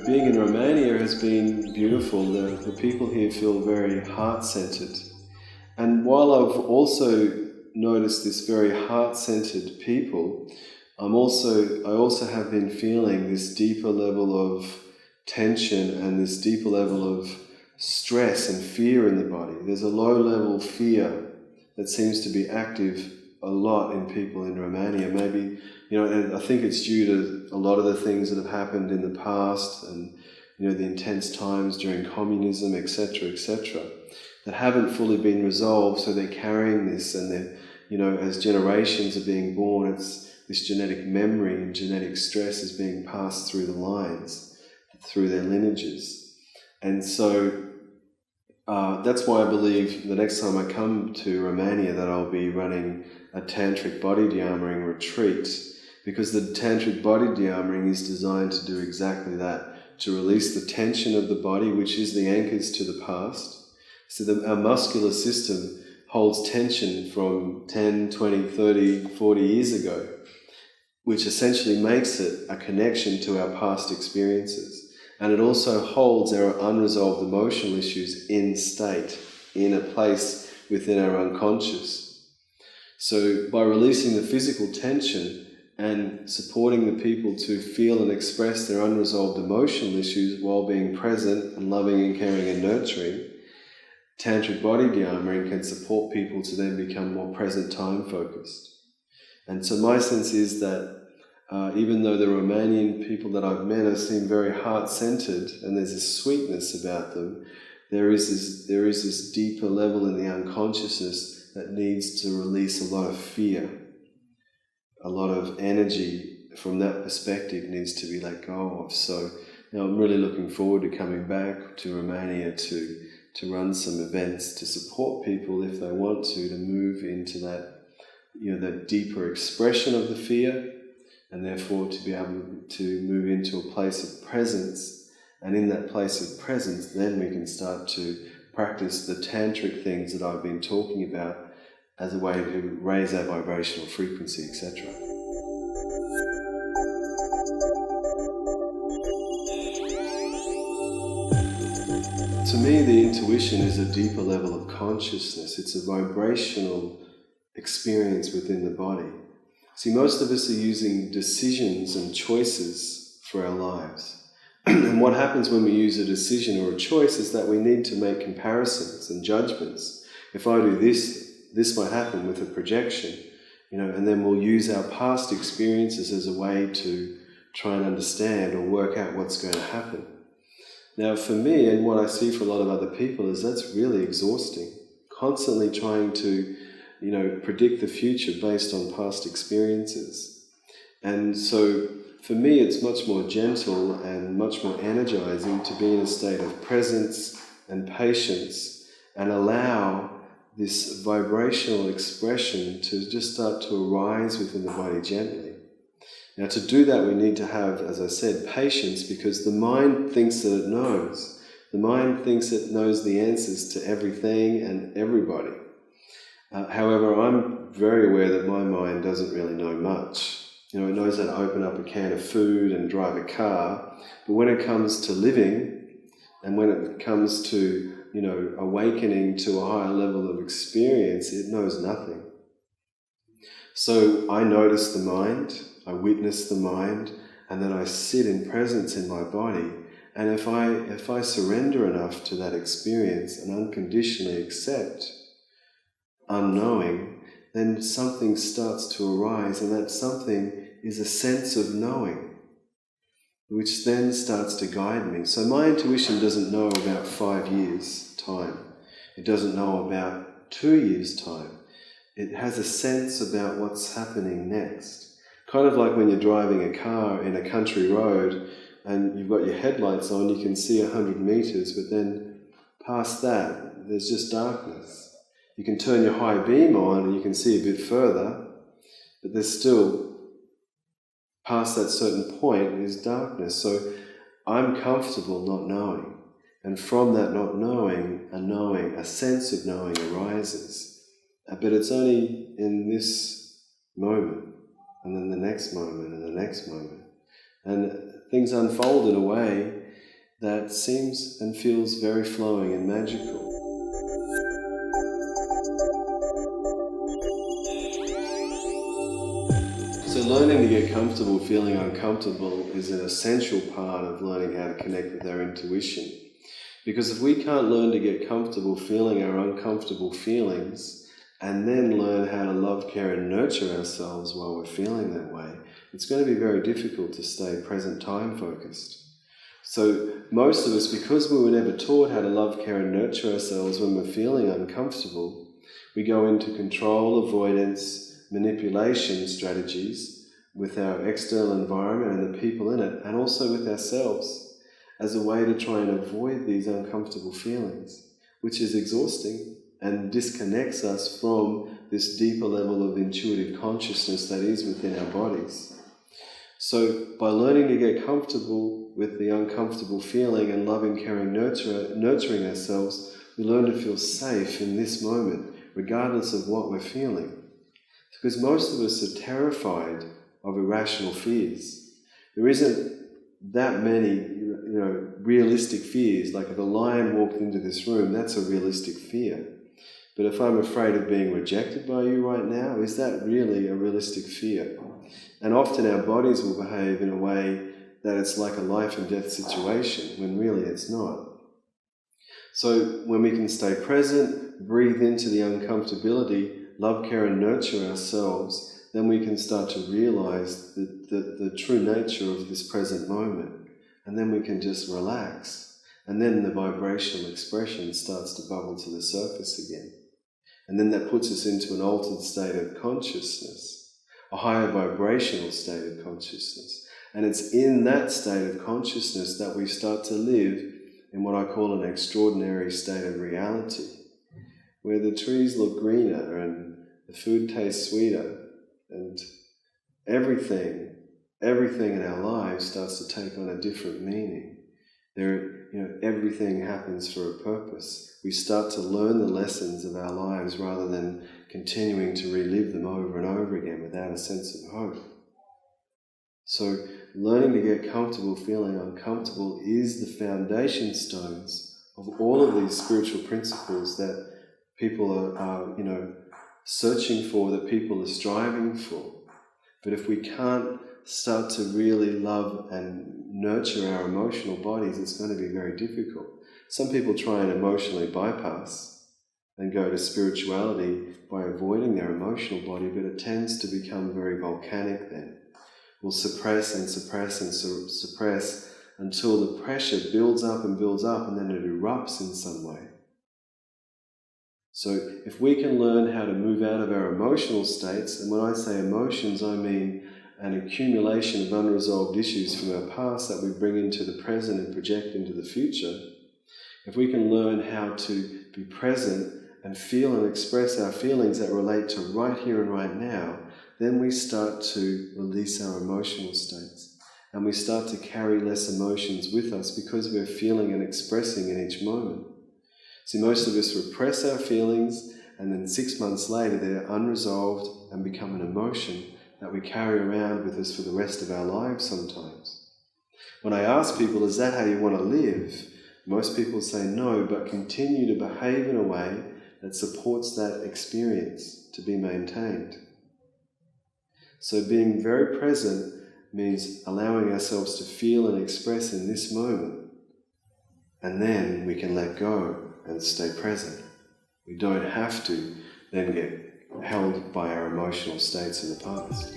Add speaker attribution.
Speaker 1: being in Romania has been beautiful. The people here feel very heart-centered. And while I've also noticed this very heart-centered people, I also have been feeling this deeper level of tension and this deeper level of stress and fear in the body. There's a low-level fear that seems to be active a lot in people in Romania. Maybe, and I think it's due to a lot of the things that have happened in the past and, the intense times during communism, etc., that haven't fully been resolved, so they're carrying this, and they're, as generations are being born, it's this genetic memory and genetic stress is being passed through the lines, through their lineages. And so that's why I believe the next time I come to Romania that I'll be running a tantric body de-armoring retreat, because the tantric body de-armoring is designed to do exactly that, to release the tension of the body, which is the anchors to the past. So our muscular system holds tension from 10, 20, 30, 40 years ago, which essentially makes it a connection to our past experiences. And it also holds our unresolved emotional issues in state, in a place within our unconscious. So by releasing the physical tension and supporting the people to feel and express their unresolved emotional issues while being present and loving and caring and nurturing, tantric body de-armoring can support people to then become more present time focused. And so my sense is that even though the Romanian people that I've met seem very heart-centered and there's a sweetness about them, there is this deeper level in the unconsciousness that needs to release a lot of fear. A lot of energy from that perspective needs to be let go of. So I'm really looking forward to coming back to Romania to run some events to support people if they want to move into that, that deeper expression of the fear, and therefore to be able to move into a place of presence. And in that place of presence, then we can start to practice the tantric things that I've been talking about as a way to raise our vibrational frequency, etc. To me, the intuition is a deeper level of consciousness. It's a vibrational experience within the body. See, most of us are using decisions and choices for our lives. And what happens when we use a decision or a choice is that we need to make comparisons and judgments. If I do this, this might happen with a projection, and then we'll use our past experiences as a way to try and understand or work out what's going to happen. Now for me, and what I see for a lot of other people, is that's really exhausting. Constantly trying to, predict the future based on past experiences. And so for me, it's much more gentle and much more energizing to be in a state of presence and patience and allow this vibrational expression to just start to arise within the body gently. Now to do that we need to have, as I said, patience, because the mind thinks that it knows. The mind thinks it knows the answers to everything and everybody. However, I'm very aware that my mind doesn't really know much. It knows how to open up a can of food and drive a car, but when it comes to living and when it comes to awakening to a higher level of experience, it knows nothing. So I notice the mind, I witness the mind, and then I sit in presence in my body. And if I surrender enough to that experience and unconditionally accept, unknowing, then something starts to arise, and that something is a sense of knowing, which then starts to guide me. So my intuition doesn't know about 5 years' time. It doesn't know about 2 years' time. It has a sense about what's happening next. Kind of like when you're driving a car in a country road and you've got your headlights on, you can see 100 meters, but then past that, there's just darkness. You can turn your high beam on and you can see a bit further, but there's still, past that certain point, is darkness. So I'm comfortable not knowing. And from that not knowing, a sense of knowing arises. But it's only in this moment, and then the next moment, and the next moment. And things unfold in a way that seems and feels very flowing and magical. So learning to get comfortable feeling uncomfortable is an essential part of learning how to connect with our intuition. Because if we can't learn to get comfortable feeling our uncomfortable feelings and then learn how to love, care and nurture ourselves while we're feeling that way, it's going to be very difficult to stay present time focused. So most of us, because we were never taught how to love, care and nurture ourselves when we're feeling uncomfortable, we go into control, avoidance, manipulation strategies with our external environment and the people in it, and also with ourselves, as a way to try and avoid these uncomfortable feelings, which is exhausting and disconnects us from this deeper level of intuitive consciousness that is within our bodies. So by learning to get comfortable with the uncomfortable feeling and loving, caring, nurturing ourselves, we learn to feel safe in this moment, regardless of what we're feeling. Because most of us are terrified of irrational fears. There isn't that many, realistic fears. Like if a lion walked into this room, that's a realistic fear. But if I'm afraid of being rejected by you right now, is that really a realistic fear? And often our bodies will behave in a way that it's like a life and death situation, when really it's not. So when we can stay present, breathe into the uncomfortability, love, care and nurture ourselves, then we can start to realize the true nature of this present moment. And then we can just relax. And then the vibrational expression starts to bubble to the surface again. And then that puts us into an altered state of consciousness, a higher vibrational state of consciousness. And it's in that state of consciousness that we start to live in what I call an extraordinary state of reality, where the trees look greener and the food tastes sweeter and everything in our lives starts to take on a different meaning. Everything happens for a purpose. We start to learn the lessons of our lives rather than continuing to relive them over and over again without a sense of hope. So learning to get comfortable feeling uncomfortable is the foundation stones of all of these spiritual principles that people are searching for, that people are striving for. But if we can't start to really love and nurture our emotional bodies, it's going to be very difficult. Some people try and emotionally bypass and go to spirituality by avoiding their emotional body, but it tends to become very volcanic then. We'll suppress and suppress and suppress until the pressure builds up and then it erupts in some way. So if we can learn how to move out of our emotional states, and when I say emotions, I mean an accumulation of unresolved issues from our past that we bring into the present and project into the future, if we can learn how to be present and feel and express our feelings that relate to right here and right now, then we start to release our emotional states. And we start to carry less emotions with us because we're feeling and expressing in each moment. See, most of us repress our feelings and then 6 months later they're unresolved and become an emotion that we carry around with us for the rest of our lives sometimes. When I ask people, is that how you want to live? Most people say no, but continue to behave in a way that supports that experience to be maintained. So being very present means allowing ourselves to feel and express in this moment, and then we can let go and stay present. We don't have to then get held by our emotional states of the past.